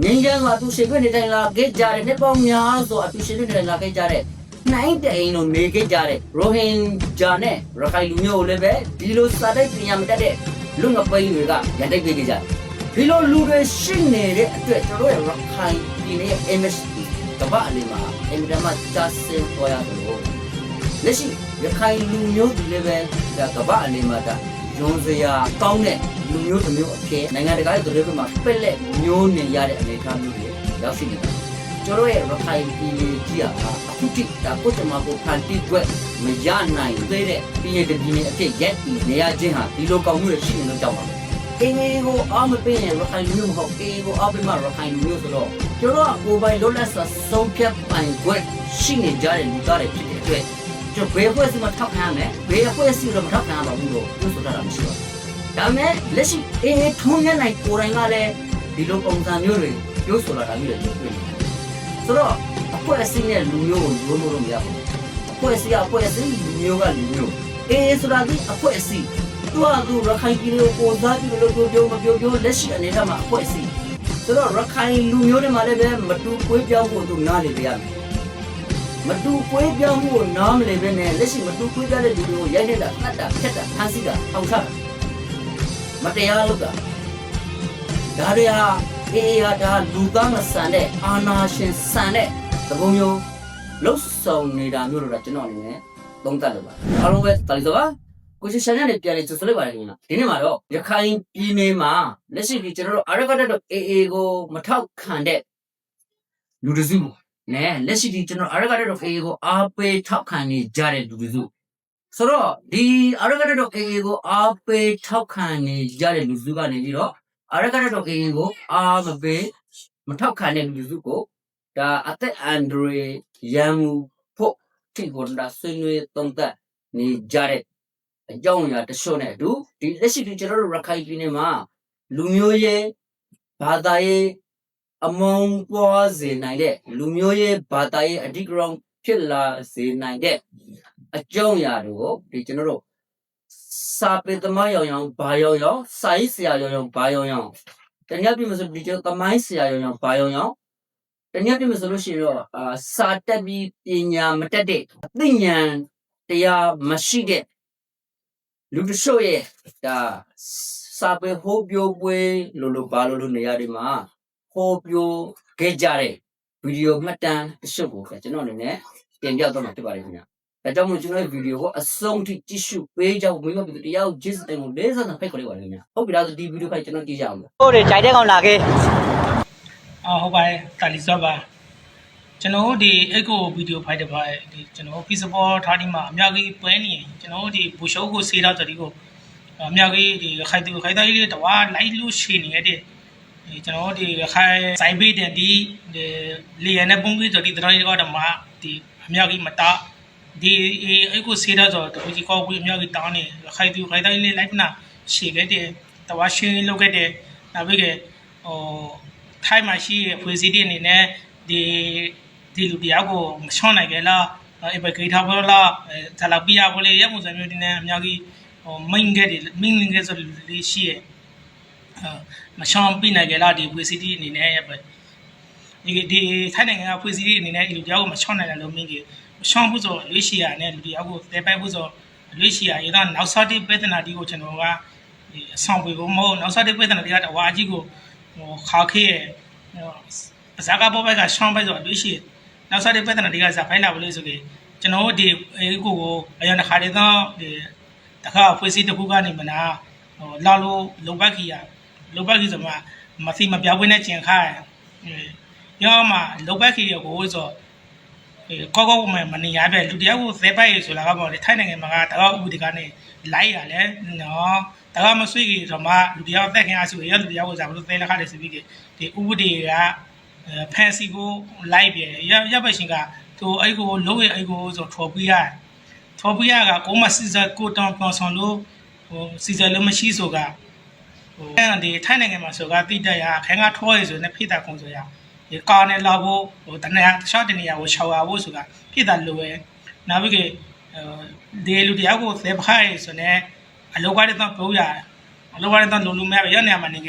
Ninja ma tu shebe ni dai la ke jare ne pao nya so tu shebe ni la ke jare nai te no me ke jare rohin jane rakai lu myo le be di lo sa dai pinyam tat de lu ngapaiတွေကရန်တိုက်ပေးကြတယ်ဒီလိုလူတွေရှိနေတဲ့အတွက်တို့ရဲ့ရခိုင်ပြည်နယ်ရဲ့ MSP ကမ္ဘာအလင်းမှာအင်တာမတ်တာစင်ပေါ်ရတယ်လို့လက်ရှိရခိုင်လူမျိုးတွေလည်းပဲဒါကမ္ဘာအလင်းမှာဒါရုံစရာကောင်းတဲ့လူမျိုးတစ်မျိုးအဖြစ်နိုင်ငံတကာရဲ့ပြည်ပမှာပက်လက်မျိုးနေရတဲ့အနေအထားမျိုးတွေရောက်ရှိနေတာကျွန်တော်ရဲ့ရခိုင်ပြည်နယ်ကြီးကအခုထိဒါကိုတမကိုဖန်တီးွက်မရနိုင်သေးတဲ့ပြည်နယ်တစ်ပြည်နယ်အဖြစ်ရက်တည်နေရခြင်းဟာဒီလိုကောင်းမှုတွေရှိနေလို့ကြောက်ပါအင်းကိုအားမပေးရင်ရခိုင်လူမျိုးမဟုတ်အင်းကိုအားပေးမှရခိုင်လူမျိုးဆိုတော့ကျွန်တော်ကကိုယ်ပိုင်လွတ်လပ်စွာဆုံးဖြတ်ပိုင်ခွင့်ရှိနေကြတဲ့လူသားတွေဖြစ်တဲ့အတွက်ကျွန်တော်ဘယ်အဖွဲ့အစည်းမှထောက်ခံရမယ်ဘယ်အဖွဲ့အစည်းတော့မထောက်ခံရပါဘူးလို့ပြောဆိုတာမရှိပါဘူးဒါမဲ့လက်ရှိအင်းထုံးရနိုင်ကိုယ်တိုင်ကလည်းဒီလိုပုံစံမျိုးတွေပြောဆိုလာတာမျိုးတွေတွေ့နေတယ်ဆိုတော့အဖွဲ့အစည်းနဲ့လူမျိုးကိုရိုးလို့မရဘူးအဖွဲ့အစည်းကအဖွဲ့အစည်းလူမျိုးကလူမျိုးအင်းဆိုတာဒီအဖွဲ့အစည်းသူကသူရခိုင်ပြည်ကိုပေါ်စားပြီးလို့ပြောမပြောလက်ရှိအနေနဲ့မှာအဖွဲ့အစည်းဆိုတော့ရခိုင်လူမျိုးတွေမှာလည်းပဲမတူကွေးပြောင်းဖို့သူနားလေပြရမယ်မတူကွေးပြောင်းမှုကိုနားမလည်ပဲနဲ့လက်ရှိမတူကွေးပြတဲ့လူတွေကိုရိုက်နေတာတတ်တာဖက်တာဖမ်းဆီးတာအောင်ချတာမတရားလုပ်တာဒါတွေဟာအေးဟာဒါလူသားမဆန်တဲ့အာနာရှင်ဆန်တဲ့သဘောမျိုးလှုပ်ဆောင်နေတာမျိုးတို့ကကျွန်တော်အနေနဲ့သုံးသပ်လို့ပါအားလုံးပဲတာလီစောပါကိုရှိရှန်နဲ့ပြန်နေဆိုလိုက်ပါတယ်ခင်ဗျာဒီနေ့မှာတော့ရခိုင်ပြည်နယ်မှာလက်ရှိကျွန်တော်တို့အာရကတက်တော့ AA ကိုမထောက်ခံတဲ့လူတစုနဲ့လက်ရှိကျွန်တော်အာရကတက်တော့ AA ကိုအားပေးထောက်ခံနေကြတဲ့လူတစုဆိုတော့ဒီအာရကတက်တော့ AA ကိုအားပေးထောက်ခံနေကြတဲ့လူစုကနေပြီးတော့အာရကတက်တော့ AA ကိုအားမပေးမထောက်ခံတဲ့လူစုကိုဒါအသက်အန်ဒရီရန်မူဖို့ထိကိုဒါဆွေးနွေးသုံးသပ်နေကြတဲ့အကြောင်းအရာတချို့နဲ့အတူဒီလက်ရှိကျွန်တော်တို့ရခိုင်ပြည်နယ်မှာလူမျိုးရေးဘာသာရေးအမုန်းပွားစေနိုင်တဲ့လူမျိုးရေးဘာသာရေးအဓိကရုဏ်းဖြစ်လာစေနိုင်တဲ့အကြောင်းအရာတွေကိုဒီကျွန်တော်တို့စာပေသမားရောင်ဘာရောင်စာရေးဆရာရောင်ဘာရောင်တနည်းပြမဆိုဒီကျွန်တော်သမိုင်းဆရာရောင်ဘာရောင်တနည်းပြမဆိုလို့ရှိရင်တော့စာတက်ပြီးပညာမတက်တဲ့အသိဉာဏ်တရားမရှိတဲ့လူတချို့ရဲ့ဒါစာပေဟောပြောပွဲလို့ဘာလို့နေရာတွေမှာဟောပြောခဲ့ကြတဲ့ဗီဒီယိုမှတ်တမ်းတချို့ကိုကျွန်တော်အနေနဲ့တင်ပြတော့မှာဖြစ်ပါတယ်ခင်ဗျာဒါကြောင့်မို့ကျွန်တော်ရဲ့ဗီဒီယိုကိုအဆုံးထိကြည့်ရှုပေးကြဖို့မိမပြည်တရားကိုကြည့်စတဲ့ကိုလေးစားနဲ့ဖိတ်ခေါ်လိုက်ပါတယ်ခင်ဗျာဟုတ်ပြီလားဒီဗီဒီယိုဖိုင်ကျွန်တော်ကြည့်ကြအောင်ဟုတ်တယ်ကြိုက်တဲ့ကောင်လာခဲ့ဟုတ်ပါတယ်တာလီစောပါကျွန်တော်ဒီEcho video file တစ်ပါဒီကျွန်တော် Facebook ထားဒီမှာအများကြီးပွဲနေကျွန်တော်ဒီဘူရှုပ်ကိုစေးတော့တတိကိုအများကြီးဒီခိုင်သားကြီးတဝါလိုက်လို့ရှိနေတဲ့ဒီကျွန်တော်ဒီခိုင်ဆိုင်ပေးတဲ့ဒီလေရနဲ့ပုံပြီးတော့ဒီတရကတော့မှဒီအများကြီးမတားဒီEchoစေးတော့တခုကြီးကောက်ပြီးအများကြီးတောင်းနေခိုင်သားကြီးလိုက်နာရှေခဲ့တဲ့တဝါရှင်းလုပ်ခဲ့တဲ့နောက်ပြီးဟိုထိုင်းမှာရှိတဲ့ဖွေစီတဲ့အနေနဲ့ဒီလူတရားကိုမချောနိုင်ကြလားအဲ့ဘယ်ကိထားဘောလားဇာလာပြရဘောလေရမှုစံမျိုးတွေနဲ့အများကြီးဟိုမိန်ခဲ့ဆိုလေးရှိရဲ့မချောပြနိုင်ကြလားဒီဖွေစီတဲ့အနေနဲ့ပဲဒီထိုင်းနိုင်ငံကဖွေစီတဲ့အနေနဲ့ဒီလူတရားကိုမချောနိုင်တယ်လို့မိန်ကြီးမချောဘူးဆိုလွေးရှိရနဲ့လူတရားကိုတဲပိုက်ဖို့ဆိုလွေးရှိရရင်တော့နောက်ဆက်တဲ့ပေဒနာဒီကိုကျွန်တော်ကဒီအဆောင်ပေးဖို့မဟုတ်နောက်ဆက်တဲ့ပေဒနာဒီကတဝါကြီးကိုဟိုခါခေးဇာကဘောဘက်ကရှောင်းပိုက်ဆိုလွေးရှိနောက်ဆက်တဲ့ပြဿနာတွေကဇာဖိုင်လာဘလို့ဆိုကြကျွန်တော်ဒီကိုအရင်တစ်ခါတည်းတော့ဒီတခါဖွေးစီတစ်ခုကနေမနာဟိုလာလို့လုံပတ်ခီဆိုမှမသိမပြောင်းခွင့်နဲ့ကျင်ခိုင်းရောမှလုံပတ်ခီကိုဆိုကောမနေရပဲလူတယောက်ကိုသဲပိုက်ဆိုလာကပေါ့လေထိုင်းနိုင်ငံမှာတကောက်ဥပဒေကနေလိုက်ရလဲနော်တကောက်မဆွေးကြီးဆိုမှလူတယောက်တက်ခင်အားဆိုရလူတယောက်ကိုဇာဘလို့သဲလက်ခါတယ်ဆိုပြီးဒီဥပဒေကဖန်စီကိုလိုက်ပြရပတ်ရှင်ကသူအဲ့ကိုလုံးဝအဲ့ကိုဆိုထော်ပြရကကိုမစီစကိုတောင်းပြောဆောင်လို့ဟိုစီစလို့မရှိဆိုကဟိုအဲ့ဒီထိုင်းနိုင်ငံမှာဆိုကတိတက်ရခိုင်ကထောရဆိုနေဖိတာကုံဆိုရဒီကာနဲ့လာဖို့ဟိုတနေရာရှော့တနေရာကိုရှောက်ရဖို့ဆိုတာဖိတာလိုပဲနောက်ပြီးဒီလူတယောက်ကိုသေဖိုင်ဆိုနေအလောကရတော့ပြောရအလောကရတော့လုံလုံမဲ့ရနေမှာနေက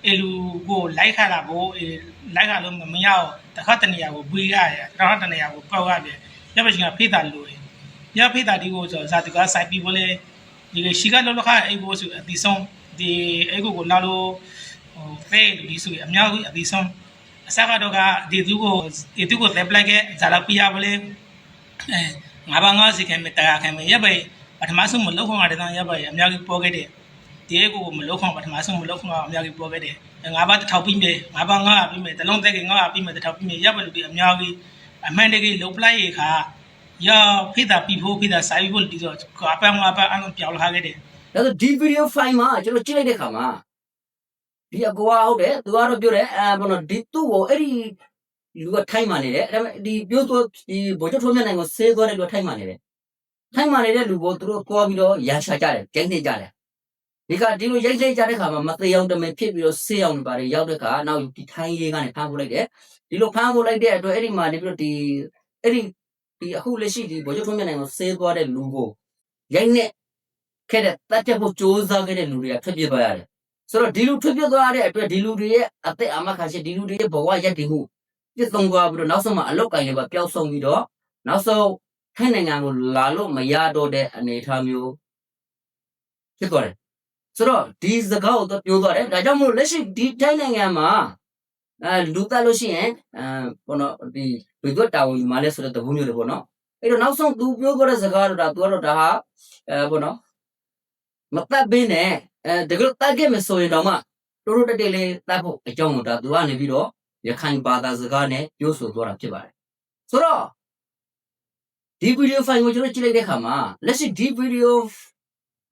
အေလူကိုလိုက်ခါတာကိုလိုက်ခါလို့မရအောင်တစ်ခါတနေရာကိုပွေးရတယ်တစ်ခါတနေရာကိုပေါက်ရတယ်ရပါချင်ကဖေးတာလို့ရဖေးတာဒီကိုဆိုဇာတိကစိုက်ပြီးဘလဲဒီရှိကလောလခအိကိုဆိုအတီဆုံးဒီအိကိုလာလို့ဟိုဖဲဒီဆိုအများကြီးအတီဆုံးအစကတော့ကဒီသူကိုတက်ပလိုက်ကဇာလာပြရဘလဲငါဘာငါစီခဲမတရာခဲမရပါပထမဆုံးမလောက်ခွန်ရတယ်တော့ရပါအများကြီးပေါ်ခဲ့တယ်ဒီကိုမလောက်ခွန်ပထမဆုံးမလောက်ခွန်အများကြီးပေါ်ခဲ့တယ်ငါဘာတစ်ထောက်ပြီးမယ်ငါဘာငါပြီးမယ်တလုံးတက်ကငါပြီးမယ်တစ်ထောက်ပြီးမယ်ရပါလို့ဒီအများကြီးအမှန်တကယ်လုံပလိုက်ရခါရဖိတာပြီးဖို့ဖိတာစာပြီးဖို့ဒီဆိုအပန်းအပြောင်းလာခဲ့တယ် ဒါဆိုဒီဗီဒီယိုဖိုင်မှာကျွန်တော်ကြည့်လိုက်တဲ့ခါမှာဒီအကွာဟုတ်တယ်သူကတော့ပြောတယ်ဘောနော်ဒီသူ့ကိုအဲ့ဒီလူကထိုင်းမှနေတယ်ဒါပေမဲ့ဒီပြောသူဒီဘောချုပ်ထုံးမြတ်နိုင်ကိုဆေးသွားတဲ့လူထိုင်းမှနေတယ်ထိုင်းမှနေတဲ့လူကိုသူတို့ကွာပြီးတော့ရာရှာကြတယ်ကျင်းနေကြတယ်ဒီကဒီလိုရိတ်ရိတ်ကြတဲ့ခါမှာမသေးအောင်တမင်ဖြစ်ပြီးတော့ဆေးအောင်ပါတယ်ရောက်တဲ့ခါနောက်ဒီထိုင်းရေးကနေဖမ်းဖို့လိုက်တယ်ဒီလိုဖမ်းဖို့လိုက်တဲ့အတွက်အဲ့ဒီမှာနေပြီးတော့ဒီအဲ့ဒီအခုလက်ရှိဒီဘောချုပ်ထုံးမြတ်နိုင်ကိုဆေးသွားတဲ့လူကိုရိုက်နဲ့ခဲ့တဲ့တတ်တဲ့ဖို့စ조사ခဲ့တဲ့လူတွေကထွက်ပြေးသွားရတယ်ဆိုတော့ဒီလူထွက်ပြေးသွားတဲ့အတွက်ဒီလူတွေရဲ့အသက်အာမခံချက်ဒီလူတွေရဲ့ဘဝရက်တည်မှုပြည့်စုံသွားပြီးတော့နောက်ဆုံးမှာအလောက်ကင်တွေပါပျောက်ဆုံးပြီးတော့နောက်ဆုံးထိုင်းနိုင်ငံကိုလာလို့မရတော့တဲ့အနေအထားမျိုးဖြစ်သွားတယ်ဆိုတော့ဒီစကားကိုတော့ပြောသွားတယ်ဒါကြောင့်မို့လက်ရှိဒီထိုင်းနိုင်ငံမှာလူတက်လို့ရှိရင်ဘောနော်ဒီလူတို့တာဝန်ယူမှလဲဆိုတဲ့သဘောမျိုးတွေပေါ့နော်အဲ့တော့နောက်ဆုံးသူပြောသွားတဲ့စကားတော့ဒါသူကတော့ဒါဟာဘောနော်မတက်ဘင်းနဲ့တကယ်တက်ခဲ့မယ်ဆိုရင်တော့မှတို့တက်တက်လေးတက်ဖို့အကြောင်းကိုဒါသူကနေပြီးတော့ရခိုင်ဘာသာစကားနဲ့ပြောဆိုသွားတာဖြစ်ပါတယ်ဆိုတော့ဒီဗီဒီယိုဖိုင်ကိုကျွန်တော်ကြည့်လိုက်တဲ့အခါမှာလက်ရှိဒီဗီဒီယို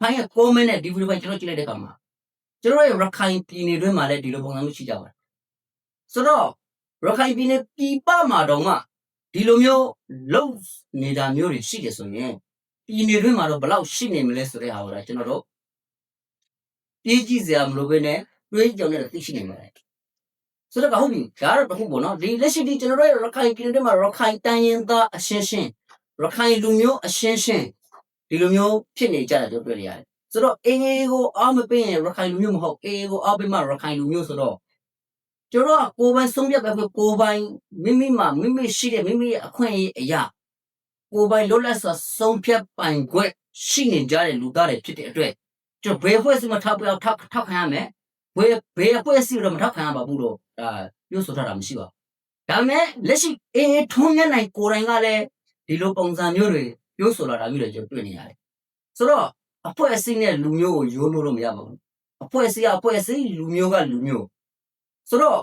ဖိုင်ရဲ့ comment နဲ့ဒီဗီဒီယိုဖိုင်ကျွန်တော်ကြည့်လိုက်တဲ့အခါမှာကျွန်တော်ရဲ့ရခိုင်ပြည်နယ်တွင်းမှာလည်းဒီလိုပုံစံမျိုးရှိကြပါတယ်ဆိုတော့ရခိုင်ပြည်နယ်ပြည်ပမှာတော့မှဒီလိုမျိုးလုံနေတာမျိုးတွေရှိတယ်ဆိုရင်ပြည်နယ်တွင်းမှာတော့ဘယ်လောက်ရှိနေမလဲဆိုတဲ့ဟာကိုဒါကျွန်တော်တို့ပြေးကြည့်စရာမလိုဘဲနဲ့တွေးကြောင်နဲ့သိရှိနေမှာလေဆိုတော့ဟုတ်ပြီဒါတော့တခုပေါ့နော်ဒီလက်ရှိဒီကျွန်တော်တို့ရခိုင်ပြည်နယ်မှာရခိုင်တိုင်းရင်းသားအရှင်းရှင်းရခိုင်လူမျိုးအရှင်းရှင်းဒီလိုမျိုးဖြစ်နေကြတာတို့တွေ့ရတယ်ဆိုတော့အေးကိုအားမပေးရင်ရခိုင်လူမျိုးမဟုတ်အေးကိုအားပေးမှရခိုင်လူမျိုးဆိုတော့ကျွန်တော်ကကိုယ်ပိုင်ဆုံးဖြတ်ပဲကိုယ်ပိုင်မိမိရှိတဲ့မိမိရဲ့အခွင့်အရေးအရာကိုယ်ပိုင်လွတ်လပ်စွာဆုံးဖြတ်ပိုင်ခွင့်ရှိနေကြတဲ့လူသားတွေဖြစ်တဲ့အတွက်ကျွန်တော်ဘယ်ဖွဲ့စီမထောက်ခံရမယ်ဘယ်ဖွဲ့စီတော့မထောက်ခံရပါဘူးတော့ပြောဆိုထားတာမရှိပါဘူးဒါပေမဲ့လက်ရှိအေးထုံးမြတ်နိုင်ကိုယ်တိုင်ကလည်းဒီလိုပုံစံမျိုးတွေပြောဆိုလာတာမျိုးတွေကျွန်တော်တွေ့နေရတယ်ဆိုတော့အဖွဲ့အစည်းနဲ့လူမျိုးကိုယိုးလို့မရပါဘူးအဖွဲ့အစည်းလူမျိုးကလူမျိုးဆိုတော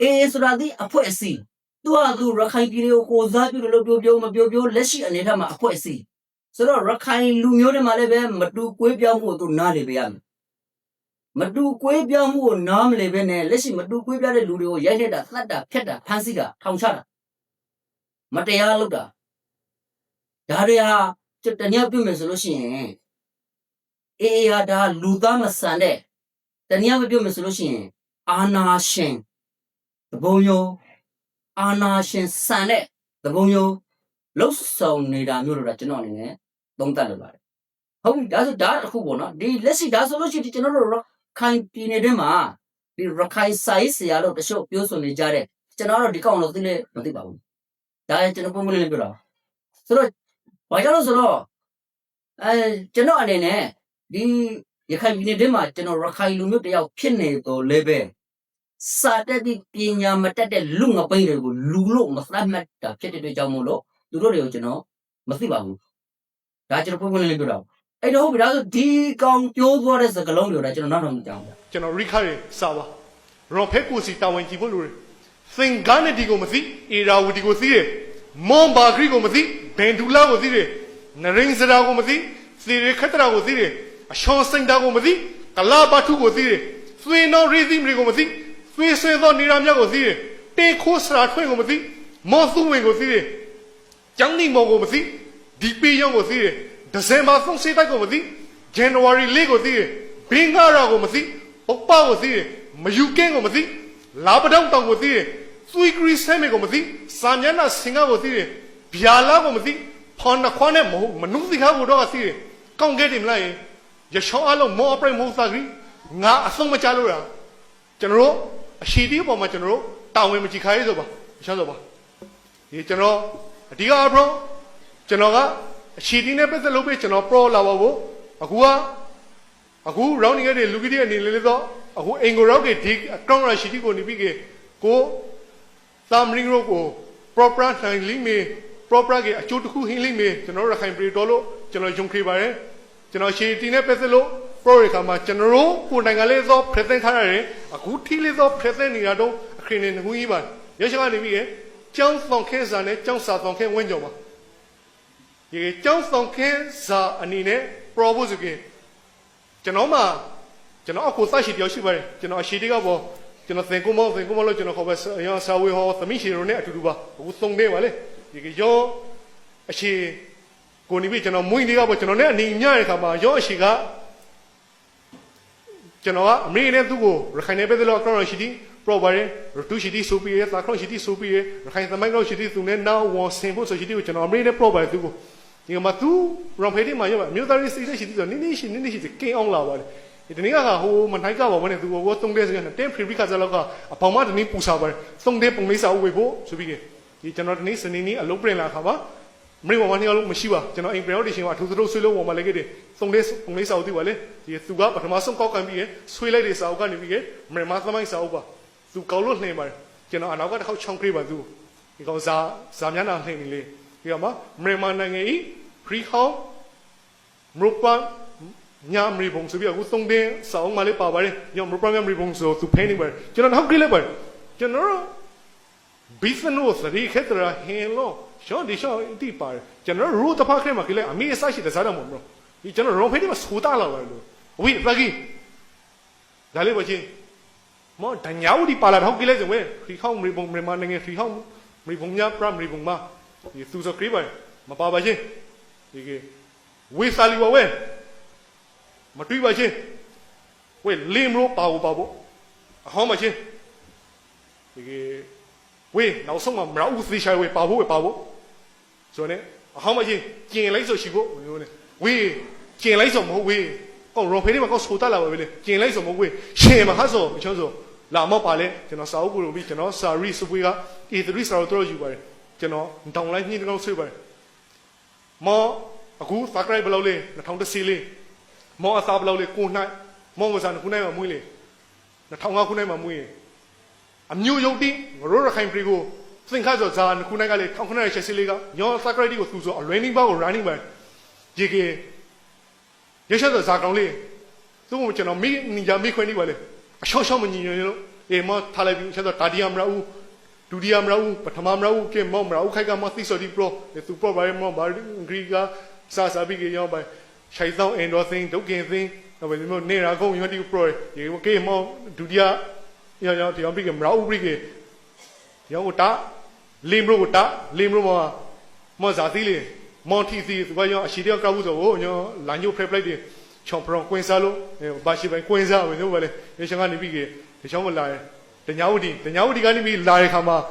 ့အေးဆိုတာဒီအဖွဲ့အစည်းသူရခိုင်ပြည်နယ်ကိုစားပြုလို့ပြောမပြောလက်ရှိအနေထားမှာအဖွဲ့အစည်းဆိုတော့ရခိုင်လူမျိုးတွေမှာလည်းပဲမတူကွေးပြောင်းမှုကိုနားလေပေးရမယ်မတူကွေးပြောင်းမှုကိုနားမလေပဲနဲ့လက်ရှိမတူကွေးပြတဲ့လူတွေကိုရိုက်နေတာသတ်တာဖျက်တာဖမ်းဆီးတာထောင်ချတာမတရားလုပ်တာဒါတွေဟာတနည်းပြုမယ်ဆိုလို့ရှိရင်အေးဟာဒါလူသားမဆန်တဲ့တနည်းပြောမယ်ဆိုလို့ရှိရင်အာနာရှင်သဘောမျိုးအာနာရှင်ဆန်တဲ့သဘောမျိုးလှုပ်ဆောင်နေတာမျိုးတို့ကကျွန်တော်အနေနဲ့သုံးသပ်လိုပါတယ်ဟုတ်ပြီဒါဆိုဒါတစ်ခုပေါ့နော်ဒီလက်ရှိဒါဆိုလို့ရှိရင်ကျွန်တော်တို့ခိုင်ပြည်နယ်တွင်းမှာဒီရခိုင်ဆိုင်ဆရာတို့တချို့ပြောဆိုနေကြတဲ့ကျွန်တော်တို့ဒီကောင်တော့သိလဲမသိပါဘူးဒါကျွန်တော်ပုံမှန်လေးပြောတာဆိုတော့ဘာကြောင့်လဲဆိုတော့ကျွန်တော်အနေနဲ့ဒီရခိုင်ပြည်နယ်တွင်းမှာကျွန်တော်ရခိုင်လူမျိုးတယောက်ဖြစ်နေတော့လေပဲစာတက်ပြီးပညာမတက်တဲ့လူငပိန်းတွေကိုလူလို့မသတ်မှတ်တာဖြစ်တဲ့အတွက်ကြောင့်မို့လို့သူတို့တွေကိုကျွန်တော်မသိပါဘူးဒါကျွန်တော်ပုံမှန်လေးပြောတာအဲ့တော့ဟုတ်ပြီဒါဆိုဒီကောင်ပြောသွားတဲ့စကားလုံးတွေကိုဒါကျွန်တော်နောက်တော့မကြောက်ဘူးကျွန်တော်ရိခါရေစာပါရောဖက်ကိုစီတာဝန်ကြည့်ဖို့လိုတယ်သင်္ကန်းဒီကိုမသိအေရာဝတီကိုသိတယ်မွန်ဘာဂရီကိုမသိဘန်ဒူလာကိုသိတယ်နရင်းစရာကိုမသိစီရခတ်ရာကိုသိတယ်အရှောင်းစင်တာကိုမသိကလာဘထုကိုသိတယ်သွေးနောရီသီမရီကိုမသိသွေးဆွေသောနေရာမြောက်ကိုသိတယ်တေခိုးစရာထွဲ့ကိုမသိမော်စုဝင်ကိုသိတယ်ကျောင်းနေမော်ကိုမသိဒီပေရောင်းကိုသိတယ်ဒီဇင်ဘာ30တိုက်ကိုမသိဇန်နဝါရီ4ကိုသိတယ်ဘင်္ဂရာကိုမသိပုပ္ပကိုသိတယ်မယူကင်းကိုမသိလာပတောင်းတောင်ကိုသိတယ်သွေးကရီဆဲမေကိုမသိစာမျက်နှာစင်ကားကိုသိတယ်ဗျာလာကိုမသိဖော်နှခွားနဲ့မနုသိခါကိုတော့သိတယ်ကောင်းခဲ့တယ်မလားရရှောင်းအလုံးမောအပရိမောစာကြီးငါအဆုံးမချလို့ရ ကျွန်တော်တို့အရှိတီးပေါ်မှာကျွန်တော်တို့တာဝန်မကြည့်ခိုင်းဆိုပါရှင်းဆိုပါဒီကျွန်တော်အဓိကအပြောကျွန်တော်ကအရှိတီးနဲ့ပတ်သက်လို့ပဲကျွန်တော် pro လာပါဘူးအခု rounding ရဲ့လူကြီးတွေအနေနဲ့တော့အခုအင်ကိုရောက်တဲ့ဒီ account ရရှိတီးကိုနေပြီးကိုသမရင်းရောကို proper နိုင်လိမ့်မယ် proper ကအကျိုးတစ်ခုဟင်းလိမ့်မယ်ကျွန်တော်ရခိုင်ပြည်တော်လို့ကျွန်တော်ယုံကြည်ပါတယ်ကျွန်တော်ရှေတီနဲ့ပတ်သက်လို့ pro ရခါမှာကျွန်တော်တို့ကိုနိုင်ငံလေးသော present ထားရတယ်အခုထိလေးသော present နေရတော့အခရင်နေငွေးပါရရှိကနေပြီးကျောင်းဆောင်ခင်းစာနဲ့ကျောင်းစာဆောင်ခင်းဝင်းကြော်ပါဒီကျောင်းဆောင်ခင်းစာအနေနဲ့ propose ကကျွန်တော်အခုသရှိတယောက်ရှိပါတယ်ကျွန်တော်အရှိတီကပေါ်ကျွန်တော်သင်ကုန်းမောလို့ကျွန်တော်ခေါ်ပါရောစာဝေဟောသမီးရှင်တို့နဲ့အတူတူပါအခုသုံးနေပါလေဒီရောအရှိကိုနေပြီကျွန်တော်မွေးနေကပေါ့ကျွန်တော်နဲ့အနေညတဲ့ခါမှာရောအရှိကကျွန်တော်ကအမေနဲ့သူ့ကိုရခိုင်နယ်ပဲလို့ကောင်းရရှိသည်ပရောပါရင်ရတူရှိသည်ဆိုပြီးရတာခေါရှိသည်ဆိုပြီးရခိုင်သမိုင်းကောရှိသည်သူနဲ့နောက်ဝန်ဆင်ဖို့ဆိုရှိသည်ကိုကျွန်တော်အမေနဲ့ပရောပါသူကိုဒီမှာသူရောဖေးဒီမှာရောအမျိုးသားရေးစိတ်ရှိသည်ဆိုနင်းနေရှိကင်းအောင်လာပါလေဒီနေ့ကဟိုမနိုင်ကပါဘူးနဲ့သူကသုံးတဲ့စကနေ10 free ခါစလောက်ကအပေါင်မတနည်းပူစားပါတယ်သုံးတဲ့ပုံလေးစာဝေဖို့ဆိုပြီးဒီကျွန်တော်ဒီနေ့စနေနေ့အလုံးပြင်လာခါပါမင်းမမနေအောင်မရှိပါကျွန်တော်အိမ်ပြောင်းတေရှင်ကအထူးသဖြင့်ဆွေးလို့ဝင်မလဲခဲ့တယ်သုံးတဲ့ပုံလေးစာအုပ်သိပါလေဒီသူကပထမဆုံးကောက်ကန်ပြီးဆွေးလိုက်တဲ့စာအုပ်ကနေပြီးမြန်မာသမိုင်းစာအုပ်ပါသူကောက်လို့နှင်ပါတယ်ကျွန်တော်အနောက်ကတစ်ခေါက်ချောင်းခရေးပါသူဒီကောင်စာမျက်နှာနှင်နေလေဒီကမှာမြန်မာနိုင်ငံဤခရီးဟောင်းမရုပ်ပန်းညာမရီဘုံဆိုပြီးအခုသုံးတဲ့စာအုပ်မှလည်းပါပါတယ်ညမရုပ်ပန်းညာမရီဘုံဆိုသူဖဲနေပါတယ်ကျွန်တော်နောက်ကြည့်လိုက်ပါတယ်ကျွန်တော်ဘီစနိုစရီခက်တရာဟင်လို့ရှောင်းဒီရှောင်းဒီပါတယ်ကျွန်တော်ရူတဖာခရမှာကြည့်လိုက်အမေအစရှိတဲ့စားတော့မလို့ဒီကျွန်တော်ရောဖေးဒီမှာဆိုတာလာပါလို့ဝိပကီဒါလေးပါချင်းမော်တညာဦးဒီပါလာတော့ကြည့်လိုက်စဝဲခရီးဟောင်းမရီဘုံမြန်မာနိုင်ငံခရီးဟောင်းမရီဘုံညာပရမရီဘုံမှာဒီသူစခရီးပါမပါပါချင်းဒီကဝေစာလီဝဝဲမတွေ့ပါချင်းဝဲလင်းမလို့ပါဘူးအဟောင်းပါချင်းဒီကဝေးနောက်ဆုံးမှာမရဦးသေးရှာဝေးပါဖို့ဆိုတော့အဟောင်းမချင်းကျင်လိုက်ဆိုရှိဖို့မျိုးနဲ့ဝေးကျင်လိုက်ဆိုမဟုတ်ဝေးကောရောဖေးဒီမှာကောဆိုတာလာပါပဲလေကျင်လိုက်ဆိုမဟုတ်ဝေးရှင်မဟာဆိုအချောဆိုလာမောပါလေကျွန်တော်စာအုပ်ကိုပြီးကျွန်တော်စာရီစပွေးက A3 စာအုပ်တော့ယူပါတယ်ကျွန်တော်တောင်းလိုက်ညှင်းတော့ဆွေးပါတယ်မောအခု subscribe ဘယ်လောက်လဲ2010လေးမောအစားဘယ်လောက်လဲကိုနိုင်မောမစားခုနိုင်မှာမွေးလေ2005ခုနိုင်မှာမွေးအမျိုးယုတ်တိငရိုးရခိုင်ပြည်ကိုသင်္ခါဆိုဇာခုနိုင်ကလေ1984လေးကညော subscribe ကိုသူဆို running bar ကို running bar ရေကေရရှိတဲ့ဇာကောင်လေးသူ့ကိုကျွန်တော်မိနီယာမိခွင့်နေပါလေအရှောင်းမညီညွတ်လို့အေးမထားလိုက်ပြီးဆက်တော့ဒါဒီယာမရဦးဒုတိယမရဦးပထမမရဦးကဲမောမရဦးခိုက်ကမသိဆိုဒီ pro သူ pro ဘာမောဘာဂရီကစာပြီးကြောင်းပါရှိုင်သောအင်ဒိုသင်းဒုကင်သင်းတော့ဘယ်လိုနေရာကုန်ရောဒီ pro ရေကဲမောဒုတိယ要这样比个毛比个，然后打，林木打，林木嘛啥子嘞？毛体子，我讲西条搞不着，我讲篮球拍来的，抢不上关山路，巴西边关山为什么嘞？你想看你比个，你想我来，等下午的看你比来看嘛，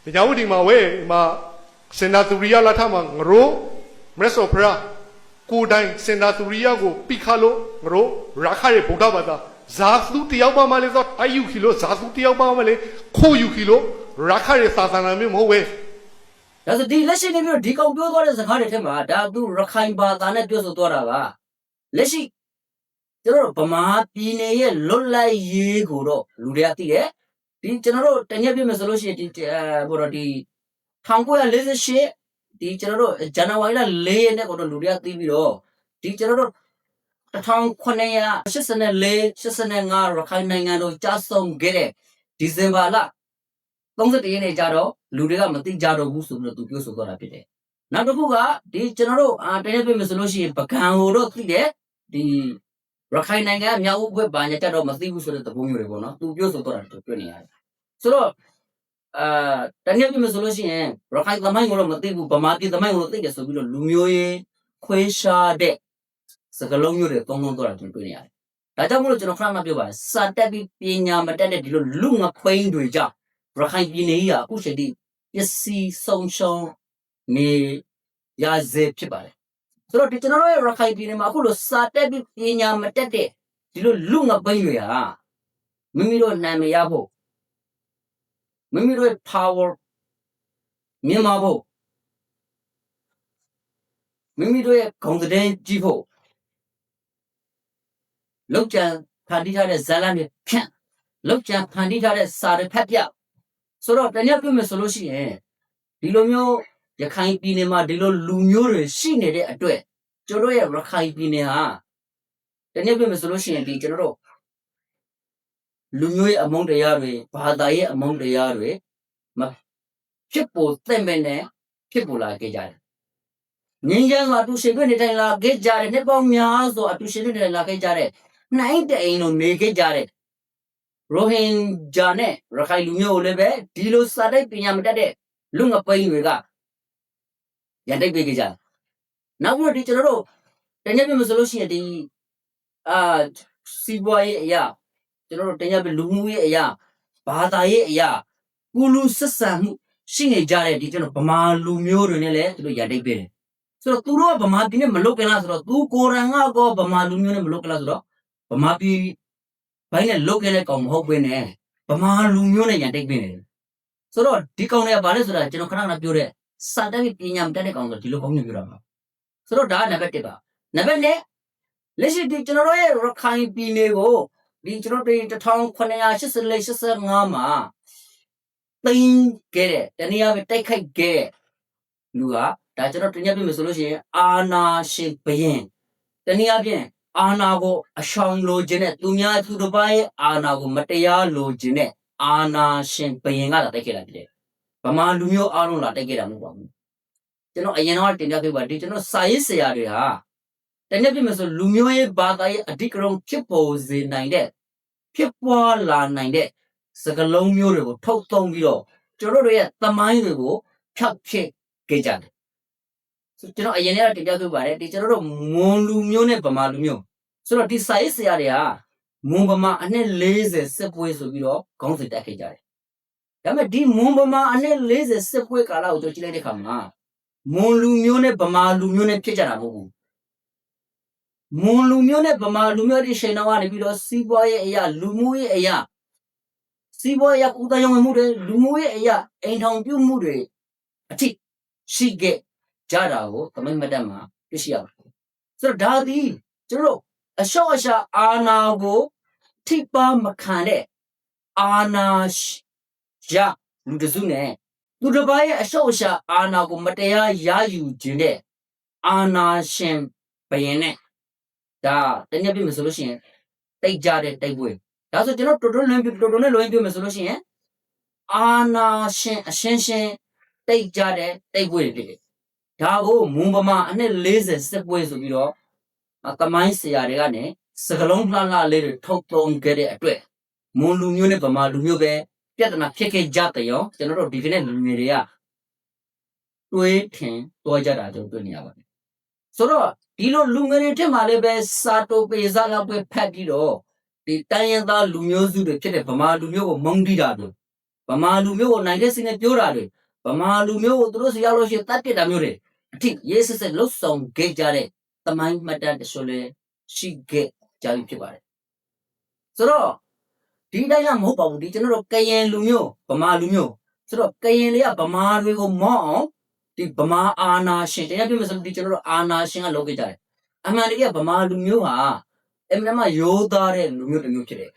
等下午的嘛喂嘛，现在都要拉他嘛，我没说不啦，古代现在都要个比卡路，我拉开的不到吧的。ဇာသူတယောက်ပါမှလည်းဆိုတိုက်ယူခီလို့ဇာသူတယောက်ပါမှလည်းခိုးယူခီလို့ရခရသာသနာမျိုးမဟုတ်ပဲဒါဆိုဒီလက်ရှိနေပြီးတော့ဒီကောင်ပြောသွားတဲ့စကားတွေထဲမှာဒါသူရခိုင်ဘာသာနဲ့ပြောဆိုသွားတာပါလက်ရှိကျွန်တော်တို့ဗမာပြည်နယ်ရဲ့လွတ်လပ်ရေးကိုတော့လူတွေကသိတယ်ဒီကျွန်တော်တို့တညက်ပြမယ်ဆိုလို့ရှိရင်ဒီဘောတော့ဒီ1948ဒီကျွန်တော်တို့ဇန်နဝါရီလ4ရက်နေ့ကတော့လူတွေကသိပြီးတော့ဒီကျွန်တော်တို့1984 85ရခိုင်နိုင်ငံတို့ကြာဆုံးခဲ့တဲ့ဒီဇင်ဘာလ31ရက်နေ့ကျတော့လူတွေကမသိကြတော့ဘူးဆိုပြီးတော့သူပြောဆိုသွားတာဖြစ်တယ်။နောက်တစ်ခုကဒီကျွန်တော်တို့တရက်ပြမယ်ဆိုလို့ရှိရင်ပကံကိုတော့သိတယ်ဒီရခိုင်နိုင်ငံမြောက်ဦးဘက်ဘာညာကြတော့မသိဘူးဆိုတဲ့သဘောမျိုးတွေပေါ့နော်။သူပြောဆိုသွားတာတွေ့နေရတယ်။ဆိုတော့တရက်ပြမယ်ဆိုလို့ရှိရင်ရခိုင်သမိုင်းကိုတော့မသိဘူးဗမာပြည်သမိုင်းကိုတော့သိတယ်ဆိုပြီးတော့လူမျိုးရေးခွဲရှားတဲ့စကလုံးမျိုးတွေသုံးလုံးတော့ကျွန်တော်တွေ့နေရတယ်။ဒါကြောင့်မို့လို့ကျွန်တော်ခဏမှပြောပါစာတက်ပြီးပညာမတက်တဲ့ဒီလိုလူငခွိန်းတွေကြောင့်ရခိုင်ပြည်နယ်ကြီးကအခုချိန်ထိပစ္စည်းဆုံးရှုံးနေရစေဖြစ်ပါတယ်။ဆိုတော့ဒီကျွန်တော်တို့ရဲ့ရခိုင်ပြည်နယ်မှာအခုလိုစာတက်ပြီးပညာမတက်တဲ့ဒီလိုလူငပိန်းတွေဟာ မိမိတို့နာမည်ရဖို့မိမိတို့ power မြင်မာဖို့မိမိတို့ရဲ့ဂုဏ်သတင်းကြီးဖို့လောက်ကျန်ဖန်တီးထားတဲ့ဇာလမ်းတွေဖြန့်လောက်ကျန်ဖန်တီးထားတဲ့စာတွေဖတ်ပြဆိုတော့တနည်းပြောမယ်ဆိုလို့ရှိရင်ဒီလိုမျိုးရခိုင်ပြည်နယ်မှာဒီလိုလူမျိုးတွေရှိနေတဲ့အတွက်ကျွန်တော်ရဲ့ရခိုင်ပြည်နယ်ဟာတနည်းပြောမယ်ဆိုလို့ရှိရင်ဒီကျွန်တော်တို့လူမျိုးရဲ့အမုန်းတရားတွေဘာသာရဲ့အမုန်းတရားတွေမဖြစ်ပေါ်တဲ့မဲ့နဲ့ဖြစ်ပေါ်လာခဲ့ကြတယ်ငင်းချမ်းစွာအတူရှင်တွေနေတိုင်းလာခဲ့ကြတယ်နှစ်ပေါင်းများစွာအတူရှင်တွေနေလာခဲ့ကြတဲ့နိုင်တဲ့အိမ်တို့နေခဲ့ကြတဲ့ရိုဟင်ဂျာနဲ့ရခိုင်လူမျိုးကိုလည်းပဲဒီလိုစာတိုက်ပညာမတတ်တဲ့လူငပိန်းတွေကရန်တိုက်ပေးခဲ့ကြတယ်နောက်ပြီးတော့ဒီကျွန်တော်တို့တကယ်ပြောမဆိုလို့ရှိရင်ဒီစီးပွားရေးအရာကျွန်တော်တို့တင်ရပြလူမှုရေးအရာဘာသာရေးအရာကုလူဆက်ဆံမှုရှိနေကြတဲ့ဒီကျွန်တော်ဗမာလူမျိုးတွေနဲ့လည်းသူတို့ရန်တိုက်ပေးတယ်ဆိုတော့သူတို့ကဗမာပြည်နဲ့မလုတ်ကလားဆိုတော့သူကိုယ်တိုင်ကောဗမာလူမျိုးနဲ့မလုတ်ကလားဆိုတော့ဗမာပြည်ဘိုင်းနဲ့လုတ်ခဲ့တဲ့ကောင်မဟုတ်ဘဲနဲ့ဗမာလူမျိုးနဲ့ရန်တိုက်ပေးနေတယ်ဆိုတော့ဒီကောင်တွေကဘာလဲဆိုတာကျွန်တော်ခဏခဏပြောတဲ့စာတတ်ပညာမတတ်တဲ့ကောင်ဆိုဒီလိုကောင်းနေပြောတာပါဆိုတော့ဒါကနံပါတ်1ပါနံပါတ်2လက်ရှိဒီကျွန်တော်တို့ရဲ့ရခိုင်ပြည်နယ်ကိုဒီကျွန်တော်တို့1984-85မှာတင်ခဲ့တဲ့တနည်းအားဖြင့်တိုက်ခိုက်ခဲ့တဲ့လူကဒါကျွန်တော်တင်ပြပြမယ်ဆိုလို့ရှိရင်အာနာရှင်ဘရင်တနည်းအားဖြင့်အာနာကိုအရှောင်လိုခြင်းနဲ့သူများသူတစ်ပါးရဲ့အာနာကိုမတရားလိုခြင်းနဲ့အာနာရှင်ဘရင်ကလာတိုက်ခဲ့တာဖြစ်တယ်ဗမာလူမျိုးအားလုံးလာတိုက်ခဲ့တာမဟုတ်ပါဘူးကျွန်တော်အရင်တော့တင်ပြခဲ့ပါဒီကျွန်တော်စာရေးဆရာတွေဟာတနည်းပြမယ်ဆိုလူမျိုးရေးဘာသာရေးအဓိကရုဏ်းဖြစ်ပေါ်စေနိုင်တဲ့ဖြစ်ပွားလာနိုင်တဲ့စကလုံးမျိုးတွေကိုထုတ်သုံးပြီးတော့ကျွန်တော်တို့ရဲ့သမိုင်းတွေကိုဖြောက်ဖြစ်ခဲ့ကြတယ်ဆိုကျွန်တော်အရင်ကတင်ပြခဲ့ပါတယ်ဒီကျွန်တော်တို့မွန်လူမျိုးနဲ့ဗမာလူမျိုးဆိုတော့ဒီစာရေးဆရာတွေကမွန်ဗမာအနှစ်40စစ်ပွဲဆိုပြီးတော့ခေါင်းစဉ်တက်ခဲ့ကြတယ်ဒါပေမဲ့ဒီမွန်ဗမာအနှစ်40စစ်ပွဲကာလကိုကြည့်လိုက်တဲ့အခါမှာမွန်လူမျိုးနဲ့ဗမာလူမျိုးနဲ့ဖြစ်ကြတာမဟုတ်ဘူးမွန်လူမျိုးနဲ့ဗမာလူမျိုးတွေရှင်တော်ကနေပြီးတော့စီးပွားရေးအရာလူမှုရေးအရာစီးပွားရေးကုသရေးမှုတွေလူမှုရေးအရာအိမ်ထောင်ပြုမှုတွေအထိရှိခဲ့ကြတာကိုသမိုင်းမတတ်မှာတွေ့ရှိရပါတယ်ဆိုတော့ဒါသည်ကျွန်တော်တို့အလျှော့အရှာအာနာကိုထိပါမခံတဲ့အာနာရလူတစုနဲ့သူတစ်ပါးရဲ့အလျှော့အရှာအာနာကိုမတရားရယူခြင်းတဲ့အာနာရှင်ဘယင်နဲ့ဒါတနည်းပြမယ်ဆိုလို့ရှိရင်တိတ်ကြတဲ့တိုက်ပွဲဒါဆိုကျွန်တော်တော်တော်နဲ့လွန်ပြမယ်ဆိုလို့ရှိရင်အာနာရှင်အရှင်းရှင်းတိတ်ကြတဲ့တိုက်ပွဲတွေဖြစ်တယ်ဒါကိုမွန်ဗမာအနှစ်40စစ်ပွဲဆိုပြီးတော့သမိုင်းဆရာတွေကနေစကလုံးလှလှလေးတွေထုတ်သုံးခဲ့တဲ့အတွက်မွန်လူမျိုးနဲ့ဗမာလူမျိုးပဲပြဿနာဖြစ်ခဲ့ကြတယ်ရောကျွန်တော်တို့ဒီကနေ့လူငယ်တွေကတွေးထင်တွားကြတာကျွန်တော်တွေ့နေရပါတယ်ဆိုတော့ဒီလိုလူငယ်တွေထက်မှလည်းပဲစာတိုပေစားလောက်ပဲဖတ်ပြီးတော့ဒီတိုင်းရင်းသားလူမျိုးစုတွေဖြစ်တဲ့ဗမာလူမျိုးကိုမုန်းတီးတာတွေဗမာလူမျိုးကိုနိုင်တဲ့စင်းနဲ့ပြောတာတွေဗမာလူမျိုးကိုသူတို့စီရောက်လို့ရှိရင်တတ်ပြစ်တာမျိုးတွေအထိရေးစစ်စစ်လှုပ်ဆောင်ခဲ့ကြတဲ့သမိုင်းမှတ်တမ်းတချို့လည်းရှိခဲ့ကြပြီဖြစ်ပါတယ်ဆိုတော့ဒီတိုင်းကမဟုတ်ပါဘူးဒီကျွန်တော်တို့ကရင်လူမျိုးဗမာလူမျိုးဆိုတော့ကရင်လေးကဗမာတွေကိုမော့အောင်ဒီဗမာအာနာရှင်တရားပြမယ်ဆိုဒီကျွန်တော်တို့အာနာရှင်ကလုပ်ခဲ့ကြတယ်အမှန်တကယ်ဗမာလူမျိုးဟာအမှန်မှရိုးသားတဲ့လူမျိုးတစ်မျိုးဖြစ်တယ်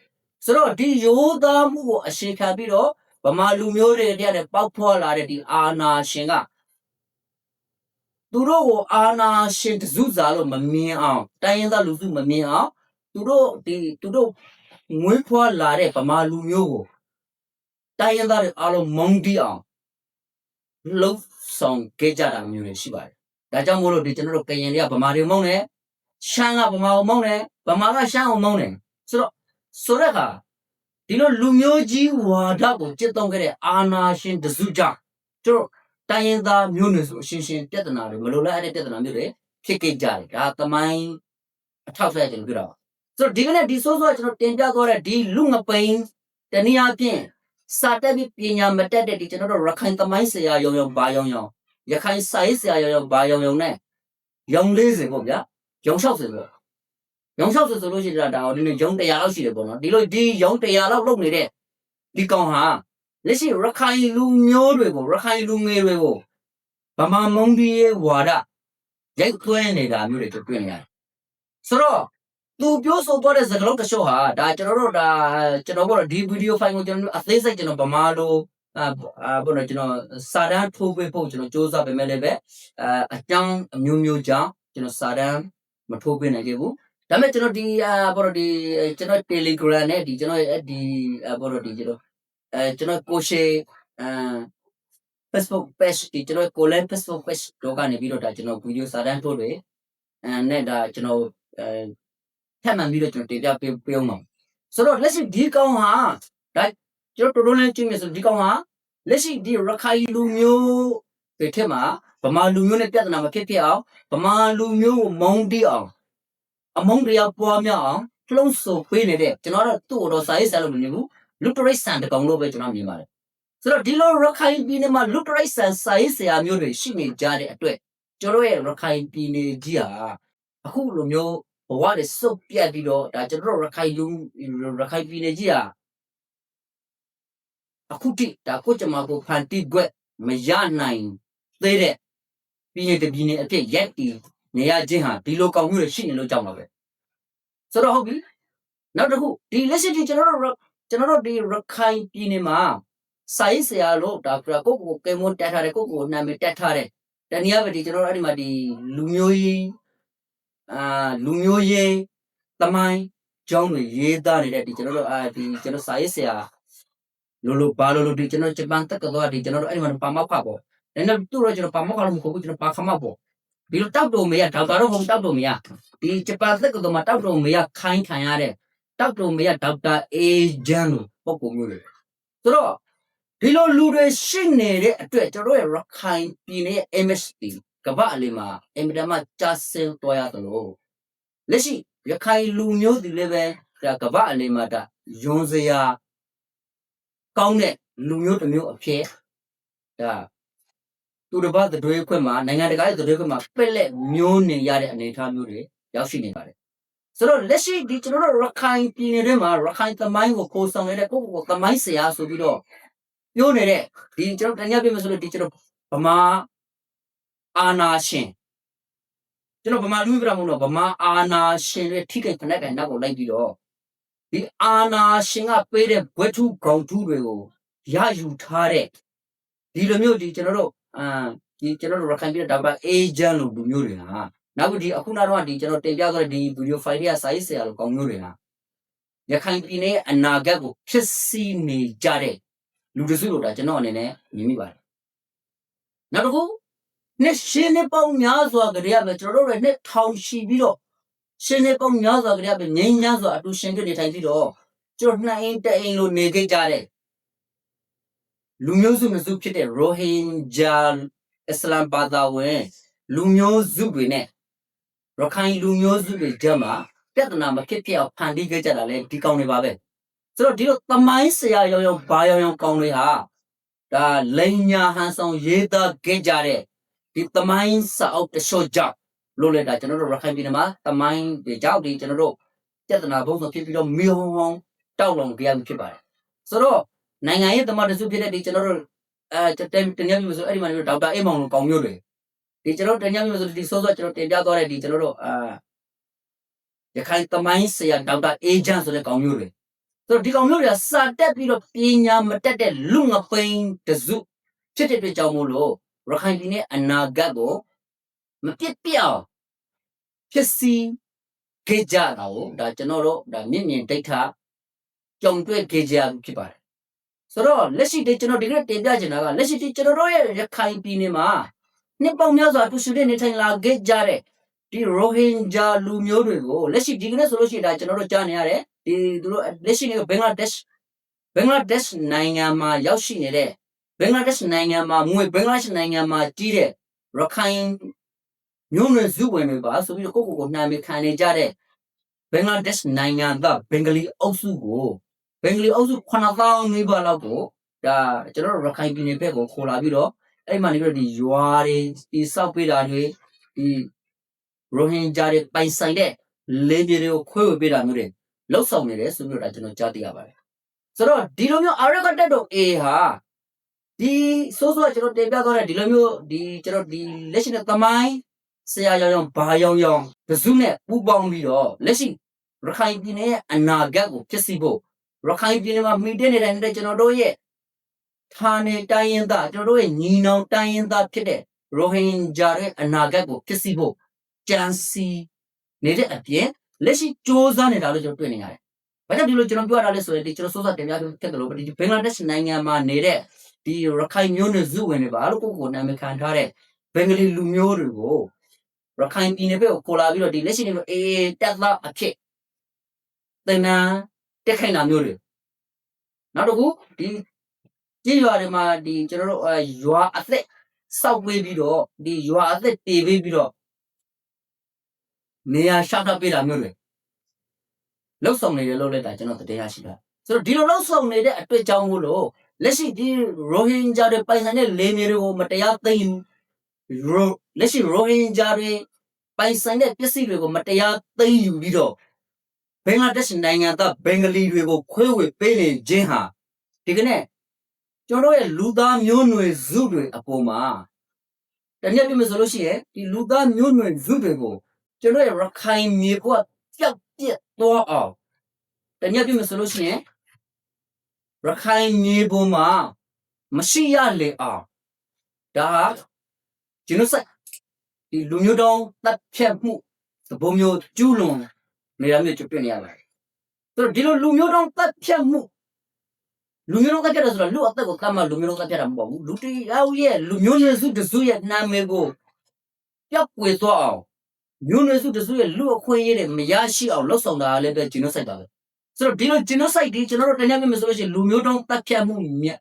ဆိုတော့ဒီရိုးသားမှုကိုအရှင်ခံပြီးတော့ဗမာလူမျိုးတွေတည်းနဲ့ပေါက်ဖွာလာတဲ့ဒီအာနာရှင်ကသူတို့ကိုအာနာရှင်တစုစားလို့မမြင်အောင်တိုင်းရင်းသားလူစုမမြင်အောင်သူတို့ငွေဖွာလာတဲ့ဗမာလူမျိုးကိုတိုင်းရင်းသားတွေအားလုံးမုန်းတီးအောင်လှုပ်ဆောင်ခဲ့ကြတာမျိုးတွေရှိပါတယ်ဒါကြောင့်မို့လို့ဒီကျွန်တော်တို့ကရင်တွေကဗမာတွေမုန်းတယ်ရှမ်းကဗမာကိုမုန်းတယ်ဗမာကရှမ်းကိုမုန်းတယ်ဆိုတော့ခါဒီလိုလူမျိုးကြီးဝါဒကိုจิตသုံးခဲ့တဲ့အာနာရှင်တစုကြောင့်တို့တိုင်းရင်းသားမျိုးနွယ်ဆိုအရှင်းရှင်းပြဿနာတွေမလိုလားတဲ့ပြဿနာမျိုးတွေဖြစ်ခဲ့ကြတယ်ဒါသမိုင်းအထောက်အထားကျွန်တော်ပြောတာပါဆိုတော့ဒီကနေ့ဒီဆိုးဆိုးကျွန်တော်တင်ပြသွားတဲ့ဒီလူငပိန်တနည်းအားဖြင့်စာတက်ပြီးပညာမတက်တဲ့ဒီကျွန်တော်တို့ရခိုင်သမိုင်းဆရာရောင်ဘာရောင်ရခိုင်စာရေးဆရာရောင်ဘာရောင်နဲ့ရောင်40ပေါ့ဗျာရောင်60ပေါ့ ရုံ60ဆိုလို့ရှိရင်ဒါအောင်ဒီနေ့ရုံ100လောက်ရှိတယ်ပေါ့နော်ဒီလိုဒီရုံ100လောက်လုပ်နေတဲ့ဒီကောင်ဟာလက်ရှိရခိုင်လူမျိုးတွေကိုရခိုင်လူငယ်တွေကိုဗမာမုံဒီရဲ့ဝါဒရိုက်သွင်းနေတာမျိုးတွေတွေ့နေရတယ်ဆိုတော့သူပြောဆိုသွားတဲ့စကားလုံးတစ်ချို့ဟာဒါကျွန်တော်တို့ဒီဗီဒီယိုဖိုင်ကိုကျွန်တော်အသေးစိတ်ကျွန်တော်ဗမာလိုဘောနော်ကျွန်တော်စာတန်းထိုးပေးဖို့ကျွန်တော်စူးစမ်းပေးမယ်လည်းပဲအကြောင်းအမျိုးမျိုးကြောင့်ကျွန်တော်စာတန်းမထိုးပေးနိုင်ခဲ့ဘူးဒါပေမဲ့ကျွန်တော်ဒီဘောနော်ဒီကျွန်တော် Telegram နဲ့ဒီကျွန်တော်ဒီဘောနော်ဒီကျွန်တော်ကိုရှေFacebook page ဒီကျွန်တော် Colin Facebook page တော့ကနေပြီးတော့ဒါကျွန်တော်ဗီဒီယိုစာတန်းထိုးတွေနဲ့ဒါကျွန်တော်ထပ်မှန်ပြီးတော့ကျွန်တော်တင်ပြပေးအောင်ပါဆိုတော့လက်ရှိဒီကောင်ဟာဒါကျွန်တော်တော်တော်လေးကြည့်မယ်ဆိုဒီကောင်ဟာလက်ရှိဒီရခိုင်လူမျိုးတွေထက်မှာဗမာလူမျိုးနဲ့ပြဿနာမဖြစ်ဖြစ်အောင်ဗမာလူမျိုးကိုမုန်းတိအောင်အမုန်းတရားပွားများအောင်လှုံ့ဆော်ပေးနေတဲ့ကျွန်တော်တို့သူ့တော်စာရေးဆရာလို့မမြင်ဘူးလူတရိတ်ဆန်တကောင်လို့ပဲကျွန်တော်မြင်ပါတယ်ဆိုတော့ဒီလိုရခိုင်ပြည်နယ်မှာလူတရိတ်ဆန်စာရေးဆရာမျိုးတွေရှိနေကြတဲ့အတွက်ကျွန်တော်ရဲ့ရခိုင်ပြည်နယ်ကြီးဟာအခုလိုမျိုးဘဝတွေစုပ်ပြတ်ပြီးတော့ဒါကျွန်တော်တို့ရခိုင်ပြည်နယ်ကြီးဟာအခုတိဒါကိုကျမကိုဖန်တီးခွက်မရနိုင်သေးတဲ့ပြည်နယ်တစ်ပြည်နယ်အဖြစ်ရက်တီနေရခြင်းဟာဒီလိုကောင်းမှုတွေရှိနေလို့ကြောက်ပါပဲဆိုတော့ဟုတ်ပြီနောက်တစ်ခုဒီလက်ရှိကျွန်တော်တို့ဒီရခိုင်ပြည်နယ်မှာစာရေးဆရာလို့ဒါကိုကေမွန်တက်ထားတယ်ကိုနာမည်တက်ထားတယ်တနည်းအားဖြင့်ကျွန်တော်တို့အဲ့ဒီမှာဒီလူမျိုးရေးသမိုင်းကျောင်းတွေရေးသားနေတဲ့ဒီကျွန်တော်တို့ဒီကျွန်တော်စာရေးဆရာလို့ဘာလို့ဒီကျွန်တော်ဂျပန်တက္ကသိုလ်ဒီကျွန်တော်တို့အဲ့ဒီမှာပါမောက်ခပေါ့ဒါနဲ့သူ့တော့ကျွန်တော်ပါမောက်ခလို့မဟုတ်ဘူးကျွန်တော်ပါခမပေါ့ဒီလိုတောက်တော်မေးရဒေါက်တာတော့ဟုတ်တောက်တော်မေးရဒီဂျပန်တက္ကသိုလ်မှာတောက်တော်မေးရခိုင်းခံရတဲ့တောက်တော်မေးရဒေါက်တာအေဂျန်လို့ပုံပုံမျိုးတွေဆိုတော့ဒီလိုလူတွေရှိနေတဲ့အတွက်ကျွန်တော်ရဲ့ရခိုင်ပြည်နယ်ရဲ့ MSP ကမ္ဘာအလယ်မှာအင်မတန်မှကြာဆင်းသွားရတယ်လို့လက်ရှိရခိုင်လူမျိုးတွေလည်းပဲဒါကမ္ဘာအလယ်မှာဒါယွန်စရာကောင်းတဲ့လူမျိုးတစ်မျိုးအဖြစ်ဒါသူတစ်ပတ်တွေခွင့်မှာနိုင်ငံတကာရဲ့တွေခွင့်မှာပက်လက်မျိုးနေရတဲ့အနေအထားမျိုးတွေရောက်ရှိနေပါတယ်ဆိုတော့လက်ရှိဒီကျွန်တော်တို့ရခိုင်ပြည်နယ်ထဲမှာရခိုင်သမိုင်းကိုကိုဆောင်နေတဲ့ကိုသမိုင်းဆရာဆိုပြီးတော့ပြောနေတဲ့ဒီကျွန်တော်တနည်းပြမယ်ဆိုလို့ဒီကျွန်တော်ဗမာအာနာရှင်ကျွန်တော်ဗမာလူမျိုးပြမလို့ဗမာအာနာရှင်ရဲ့ထိခိုက်ခဏကန်နောက်ကိုလိုက်ပြီးတော့ဒီအာနာရှင်ကပေးတဲ့ဘွဲထုခေါင်းထုတွေကိုရယူထားတဲ့ဒီလိုမျိုးဒီကျွန်တော်တို့ဒီကျွန်တော်တို့ရခိုင်ပြည်ဒေါက်တာအေဂျန်လို့လူမျိုးတွေဟာနောက်ဒီအခုနောက်တော့ဒီကျွန်တော်တင်ပြသွားတဲ့ဒီဗီဒီယိုဖိုင်တွေကစာရေးဆရာလိုကောင်းမျိုးတွေဟာရခိုင်ပြည်နယ်အနာဂတ်ကိုဖြစ်စီနေကြတဲ့လူတစုလို့ဒါကျွန်တော်အနေနဲ့မြင်မိပါတယ်နောက်တစ်ခုနှစ်ရှင်းနေပေါင်းများစွာကြရပဲကျွန်တော်တို့ရဲ့နှစ်ထောင်ရှိပြီးတော့ရှင်းနေပေါင်းများစွာကြရပဲငြိမ်းချမ်းစွာအတူရှင်ကြနေထိုင်ပြီးတော့ကျွန်တော်နှစ်အိမ်တအိမ်လို့နေခဲ့ကြတဲ့လူမျိုးစုမစုဖြစ်တဲ့ရိုဟင်ဂျာအစ္စလာမ်ဘာသာဝင်လူမျိုးစုတွေနဲ့ရခိုင်လူမျိုးစုတွေကြားမှာပြဿနာမဖြစ်ဖြစ်အောင်ဖန်တီးခဲ့ကြတာလေဒီကောင်တွေပါပဲဆိုတော့ဒီလိုသမိုင်းဆရာရောဘာရောကောင်းတွေဟာဒါလိန်ညာဟန်ဆောင်ရေးသားခဲ့ကြတဲ့ဒီသမိုင်းစာအုပ်တချို့ကြောင့်လို့လေဒါကျွန်တော်တို့ရခိုင်ပြည်နယ်မှာသမိုင်းတွေကြောင့်ဒီကျွန်တော်တို့ပြဿနာဘုံဆိုဖြစ်ပြီးတော့မြေဟောင်းတောက်လောင်ကြရဖြစ်ပါတယ်ဆိုတော့နိုင်ငံရေးသမားတစုဖြစ်တဲ့ဒီကျွန်တော်တို့တနည်းမျိုးဆိုအဲ့ဒီမှာဒေါက်တာအေးမောင်လိုကောင်းမျိုးတွေဒီကျွန်တော်တနည်းမျိုးဆိုဒီစောစောကျွန်တော်တင်ပြသွားတဲ့ဒီကျွန်တော်တို့ရခိုင်သမိုင်းဆရာဒေါက်တာအေဂျန်ဆိုတဲ့ကောင်းမျိုးတွေဆိုတော့ဒီကောင်မျိုးတွေကစာတက်ပြီးတော့ပညာမတက်တဲ့လူငပိန်တစုဖြစ်တဲ့အတွက်ကြောင့်မို့လို့ရခိုင်ပြည်နယ်အနာဂတ်ကိုမပြစ်ပြအောင်ဖြစ်စီခဲ့ကြတာကိုဒါကျွန်တော်တို့ဒါမြင့်မြင့်ဒိဋ္ဌကြုံတွေ့ခဲ့ကြဖြစ်ပါတယ်ဆိုတော့လက်ရှိကျွန်တော်ဒီကနေ့တင်ပြချင်တာကလက်ရှိကျွန်တော်တို့ရဲ့ရခိုင်ပြည်နယ်မှာနှစ်ပေါင်းများစွာတူရှိတဲ့နေထိုင်လာခဲ့ကြတဲ့ဒီရိုဟင်ဂျာလူမျိုးတွေကိုလက်ရှိဒီကနေ့ဆိုလို့ရှိရင်ဒါကျွန်တော်တို့ကြားနေရတယ်ဒီသူတို့လက်ရှိနေဘင်္ဂလားဒေ့ရှ်နိုင်ငံမှာရောက်ရှိနေတဲ့ဘင်္ဂလားဒေ့ရှ်နိုင်ငံမှာဘင်္ဂလားဒေ့ရှ်နိုင်ငံမှာကြီးတဲ့ရခိုင်မျိုးနွယ်စုဝင်တွေပါဆိုပြီးတော့ကိုနာမည်ခံနေကြတဲ့ဘင်္ဂလားဒေ့ရှ်နိုင်ငံကဘင်္ဂလီအုပ်စု9000နီးပါးလောက်ကိုဒါကျွန်တော်တို့ရခိုင်ပြည်နယ်ဘက်ကိုခေါ်လာပြီးတော့အဲ့မှာနေပြီးတော့ဒီရွာတွေဒီစောက်ပေးတာတွေဒီရိုဟင်ဂျာတွေပိုင်ဆိုင်တဲ့ လေပြေတွေကိုခွဲဝေပေးတာမျိုးတွေလောက်ဆောင်နေတယ်ဆိုပြီးတော့ကျွန်တော်ကြားသိရပါတယ်ဆိုတော့ဒီလိုမျိုးအာရကတက်တော့ A ဟာဒီဆိုးဆိုးကကျွန်တော်တင်ပြသွားတဲ့ဒီလိုမျိုးဒီကျွန်တော်ဒီလက်ရှိနဲ့သမိုင်းဆရာရောင်ဘာရောင်တစုနဲ့ပူပေါင်းပြီးတော့လက်ရှိရခိုင်ပြည်နယ်ရဲ့အနာဂတ်ကိုဖြစ်စီဖို့ရခိုင်ပြည်နယ်မှာမိတဲ့နေတဲ့ကျွန်တော်တို့ရဲ့ဌာနေတိုင်းရင်းသားကျွန်တော်တို့ရဲ့ညီနောင်တိုင်းရင်းသားဖြစ်တဲ့ရိုဟင်ဂျာရဲ့အနာဂတ်ကိုဖြစ်စီဖို့ကြံစီနေတဲ့အပြင်လက်ရှိစ조사နေတာလို့ကျွန်တော်တွေ့နေရတယ်။ဘာကြောင့်ဒီလိုကျွန်တော်ပြောရတာလဲဆိုရင်ဒီကျွန်တော်စိုးစတင်ပြဖြစ်တယ်လို့ဒီဘင်္ဂလားဒေ့ရှ်နိုင်ငံမှာနေတဲ့ဒီရခိုင်မျိုးနွယ်စုဝင်တွေပါလို့ကိုနာမည်ခံထားတဲ့ဘင်္ဂလီလူမျိုးတွေကိုရခိုင်ပြည်နယ်ဘက်ကိုခေါ်လာပြီးတော့ဒီလက်ရှိနေအေးတက်သားအဖြစ်သင်္นานတက်ခိုင်တာမျိုးတွေနောက်တစ်ခုဒီကြေးရွာတွေမှာဒီကျွန်တော်တို့ရွာအသက်စောက်ပေးပြီးတော့ဒီရွာအသက်တည်ပေးပြီးတော့နေရာရှောက်ထားပေးတာမျိုးတွေလောက်ဆောင်နေတယ်လို့လည်းဒါကျွန်တော်တည်ရရှိတာဆိုတော့ဒီလိုလောက်ဆောင်နေတဲ့အတွက်ကြောင့်မို့လို့လက်ရှိဒီရိုဟင်ဂျာတွေပိုင်ဆိုင်တဲ့လေမြေတွေကိုမတရားသိမ်းယူလက်ရှိရိုဟင်ဂျာတွေပိုင်ဆိုင်တဲ့ပစ္စည်းတွေကိုမတရားသိမ်းယူပြီးတော့ဘင်္ဂလားဒေ့ရှ်နိုင်ငံသားဘင်္ဂလီတွေကိုခွဲဝေပေးနေခြင်းဟာဒီကနေ့ကျွန်တော်ရဲ့လူသားမျိုးနွယ်စုတွေအပေါ်မှာတနည်းပြမယ်ဆိုလို့ရှိရင်ဒီလူသားမျိုးနွယ်စုတွေကိုကျွန်တော်ရဲ့ရခိုင်မြေကပျောက်ပြက်သွားအောင်တနည်းပြမယ်ဆိုလို့ရှိရင်ရခိုင်မြေပေါ်မှာမရှိရလေအောင်ဒါဟာကျွန်တော်ဒီလူမျိုးတောင်တပ်ဖြတ်မှုသဘောမျိုးကျူးလွန်နေရမျိုးတွေ့နေရပါတယ်ဆိုတော့ဒီလိုလူမျိုးတောင်တပ်ဖြတ်မှုလူမျိုးလုံးကပြတ်တယ်ဆိုတော့လူအသက်ကိုကမ်းမှလူမျိုးလုံးကပြတ်တာမဟုတ်ဘူးလူတယောက်ရဲ့လူမျိုးနွယ်စုတစုရဲ့နာမည်ကိုပျောက်ကွယ်သွားအောင်မျိုးနွယ်စုတစုရဲ့လူအခွင့်အရေးတွေမရရှိအောင်လှုပ်ဆောင်တာလည်းပဲဂျီနိုဆိုက်ပါပဲဆိုတော့ဒီလိုဂျီနိုဆိုက်ဒီကျွန်တော်တို့တင်ပြမယ်ဆိုလို့ရှိရင်လူမျိုးတုံးတပ်ဖြတ်မှုမြတ်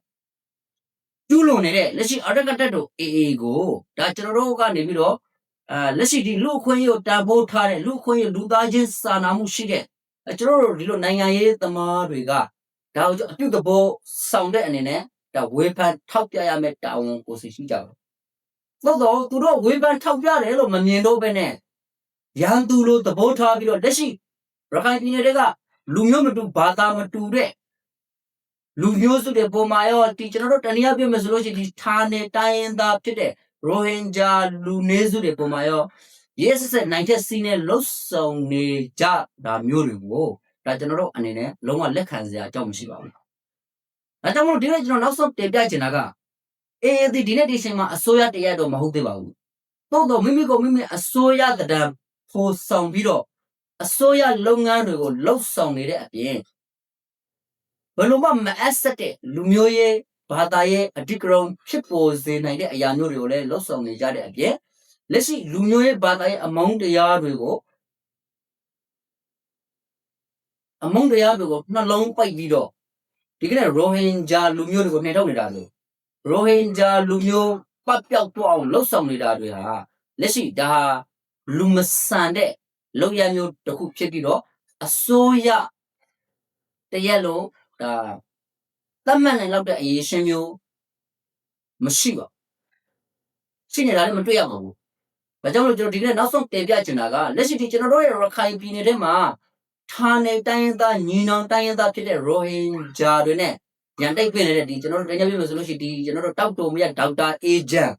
ကျူးလွန်နေတဲ့လက်ရှိအရကတက်တို့ AA ကိုဒါကျွန်တော်တို့ကနေပြီးတော့လက်ရှိဒီလူအခွင့်အရေးကိုတန်ဖိုးထားတဲ့လူအခွင့်အရေးလူသားချင်းစာနာမှုရှိတဲ့ကျွန်တော်တို့ဒီလိုနိုင်ငံရေးသမားတွေကဒါကိုအပြုသဘောဆောင်တဲ့အနေနဲ့ဒါဝေဖန်ထောက်ပြရမယ့်တာဝန်ကိုရှိကြတယ်။သို့တော့သူတို့ဝေဖန်ထောက်ပြတယ်လို့မမြင်တော့ဘဲနဲ့ရန်သူလိုသဘောထားပြီးတော့လက်ရှိရခိုင်ပြည်နယ်တွေကလူမျိုးမတူဘာသာမတူတဲ့လူမျိုးစုတွေပုံမှာရောဒီကျွန်တော်တို့တနည်းပြမယ်ဆိုလို့ရှိရင်ဒီဌာနေတိုင်းရင်းသားဖြစ်တဲ့ရိုဟင်ဂျာလူနည်းစုတွေပုံမှာရောရဲစစ်စစ်နိုင်တဲ့စီးနဲ့လှုပ်ဆောင်နေကြတာမျိုးတွေကိုဒါကျွန်တော်တို့အနေနဲ့လုံးဝလက်ခံစရာအကြောင်းမရှိပါဘူး။ဒါကြောင့်မို့ဒီနေ့ကျွန်တော်နောက်ဆုံးတင်ပြချင်တာကအေးဒီနေ့ဒီချိန်မှာအစိုးရတရားတော့မဟုတ်သေးပါဘူး။သို့တော့မိမိကိုမိမိအစိုးရတံဖို့ဆောင်ပြီးတော့အစိုးရလုပ်ငန်းတွေကိုလှုပ်ဆောင်နေတဲ့အပြင်ဘယ်လိုမှမအပ်ဆက်တဲ့လူမျိုးရေးဘာသာရေးအဓိကရုဏ်းဖြစ်ပေါ်စေနိုင်တဲ့အရာမျိုးတွေကိုလည်းလှုပ်ဆောင်နေကြတဲ့အပြင်လက်ရှိလူမျိုးရေးဘာသာရေးအမောင်းတရားတွေကိုနှလုံးပိုက်ပြီးတော့ဒီကနေ့ရိုဟင်ဂျာလူမျိုးတွေကိုနှိမ်ထုတ်နေတာလို့ရိုဟင်ဂျာလူမျိုးပတ်ပြောက်တော့အောင်လှုပ်ဆောင်နေတာတွေဟာလက်ရှိဒါဟာလူမဆန်တဲ့လောက်ရမျိုးတစ်ခုဖြစ်ပြီးတော့အစိုးရတရက်လို့ဒါတတ်မှတ်နိုင်လောက်တဲ့အရေးရှင်မျိုးမရှိပါဘူးရှိနေတာလည်းမတွေ့ရပါဘူးဒါကြောင့်လို့ကျွန်တော်ဒီနေ့နောက်ဆုံးတင်ပြချင်တာကလက်ရှိဒီကျွန်တော်တို့ရဲ့ရခိုင်ပြည်နယ်ထဲမှာဌာနေတိုင်းရင်းသားညီနောင်တိုင်းရင်းသားဖြစ်တဲ့ရိုဟင်ဂျာတွေနဲ့ရန်တိုက်ပြနေတဲ့ဒီကျွန်တော်တို့တင်ပြပြမယ်ဆိုလို့ရှိရင်ဒီကျွန်တော်တို့တောက်တုံမြတ်ဒေါက်တာအေဂျင့်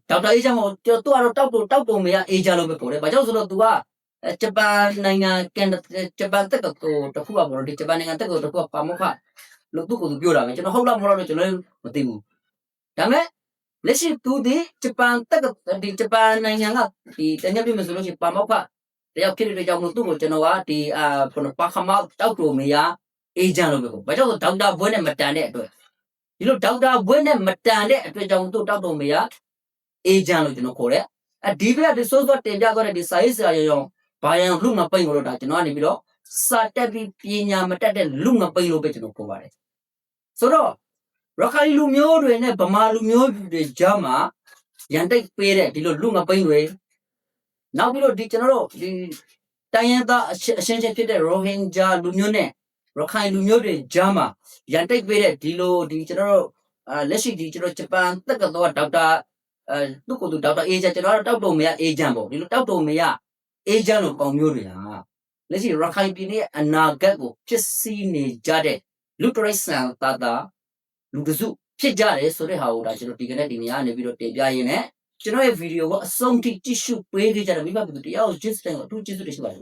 ဒေါက်တာအေဂျင့်ကိုသူကတော့တောက်တုံမြတ်အေဂျင့်လို့ပဲခေါ်တယ်။ဘာကြောင့်ဆိုတော့သူကဂျပန်နိုင်ငံဂျပန်တက္ကသိုလ်တစ်ခုကပေါ့နော်ဒီဂျပန်နိုင်ငံတက္ကသိုလ်တစ်ခုကပါမောက္ခလို့သူ့ကိုသူပြောတာပဲကျွန်တော်ဟုတ်လားမဟုတ်လားတော့ကျွန်တော်မသိဘူး။ဒါပေမဲ့လက်ရှိသူဒီဂျပန်တက္ကဒီဂျပန်နိုင်ငံကဒီတင်ပြပြမယ်ဆိုလို့ရှိရင်ပါမောက္ခတယောက်ဖြစ်တဲ့ကြောင့်လို့သူ့ကိုကျွန်တော်ကဒီပါခမောက်တောက်တုံမြတ်အေဂျင့်လို့ပဲခေါ်။ဘာကြောင့်ဆိုဒေါက်တာဘွဲနဲ့မတန်တဲ့အတွက်ဒီလိုဒေါက်တာဘွဲနဲ့မတန်တဲ့အတွက်ကြောင့်သူ့တောက်တုံမြတ်အေဂျင့်လို့ကျွန်တော်ခေါ်တယ်။ဒီဘက်ကဒီဆိုတင်ပြသွားတဲ့ဒီစာရေးဆရာရောဘာရင်လူငပိန်ကိုတော့ဒါကျွန်တော်ကနေပြီးတော့စာတက်ပြီးပညာမတက်တဲ့လူငပိန်လို့ပဲကျွန်တော်ပြောပါတယ်ဆိုတော့ရခိုင်လူမျိုးတွေနဲ့ဗမာလူမျိုးတွေကြားမှာရန်တိုက်ပေးတဲ့ဒီလိုလူငပိန်တွေနောက်ပြီးတော့ဒီကျွန်တော်တို့ဒီတိုင်းရင်းသားအရှင်းချင်းဖြစ်တဲ့ရိုဟင်ဂျာလူမျိုးနဲ့ရခိုင်လူမျိုးတွေကြားမှာရန်တိုက်ပေးတဲ့ဒီလိုဒီကျွန်တော်တို့လက်ရှိဒီကျွန်တော်ဂျပန်တက္ကသိုလ်ဒေါက်တာသူ့ကိုယ်သူဒေါက်တာအေဂျင့်ကျွန်တော်တို့တောက်တုံမရအေဂျင့်ပေါ့ဒီလိုတောက်တုံမရ အေဂျင့်လိုပုံမျိုးတွေဟာလက်ရှိရခိုင်ပြည်နယ်အနာဂတ်ကိုဖြစ်စီနေကြတဲ့လူတရိတ်ဆန်တာလူတစုဖြစ်ကြတယ်ဆိုတဲ့ဟာကိုဒါကျွန်တော်ဒီကနေ့ဒီနေရာနေပြီးတော့တင်ပြရင်းနဲ့ကျွန်တော်ရဲ့ဗီဒီယိုကိုအဆုံးထိကြည့်ရှုပေးကြတဲ့မိဘပြည်သူတယောက် just တဲ့အထူးကျေးဇူးတင်ရှိပါတယ်